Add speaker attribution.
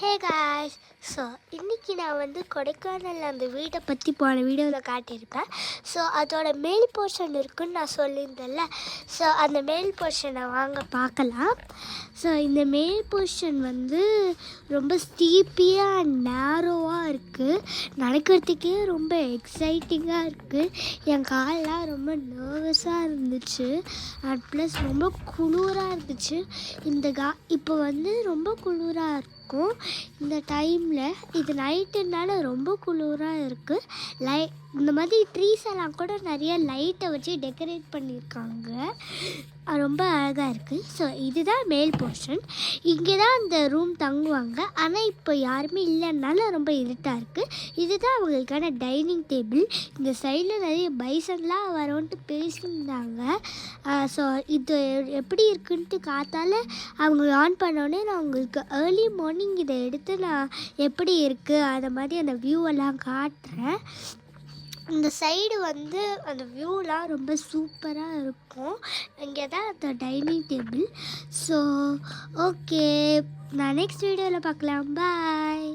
Speaker 1: Hey guys. So இன்றைக்கி நான் வந்து கொடைக்கானலில் அந்த வீட்டை பற்றி போன வீடியோவில் காட்டியிருப்பேன். ஸோ அதோட மேல் போர்ஷன் இருக்குதுன்னு நான் சொல்லியிருந்தேன்ல. ஸோ அந்த மேல் போர்ஷனை வாங்க பார்க்கலாம். ஸோ இந்த மேல் போர்ஷன் வந்து ரொம்ப ஸ்டீப்பியாக நேரோவாக இருக்குது. நடக்கிறதுக்கே ரொம்ப எக்ஸைட்டிங்காக இருக்குது. என் காலெலாம் ரொம்ப நர்வஸாக இருந்துச்சு. அண்ட் ப்ளஸ் ரொம்ப குளிராக இருந்துச்சு. இப்போ வந்து ரொம்ப குளிராக இருக்கும் இந்த டைமில். இது நைட்டுனால ரொம்ப குளிராக இருக்குது. இந்த மாதிரி ட்ரீஸ் எல்லாம் கூட நிறைய லைட்டை வச்சு டெக்கரேட் பண்ணியிருக்காங்க. ரொம்ப அழகாக இருக்குது. ஸோ இதுதான் மேல் போர்ஷன். இங்கே தான் அந்த ரூம் தங்குவாங்க. ஆனால் இப்போ யாருமே இல்லைன்னால ரொம்ப இருட்டாக இருக்குது. இதுதான் அவங்களுக்கான டைனிங் டேபிள். இந்த சைடில் நிறைய பைசன்லாம் வரோன்ட்டு பேசியிருந்தாங்க. ஸோ இது எப்படி இருக்குன்ட்டு காத்தால் அவங்க ஆன் பண்ணோடனே நான் உங்களுக்கு ஏர்லி மார்னிங் இதை எடுத்து நான் எப்படி இருக்குது அதை மாதிரி அந்த வியூவெல்லாம் காட்டுறேன். இந்த சைடு வந்து அந்த வியூலாம் ரொம்ப சூப்பராக இருக்கும். இங்கே தான் அந்த டைனிங் டேபிள். ஸோ ஓகே, நான் நெக்ஸ்ட் வீடியோவில் பார்க்கலாம். பாய்.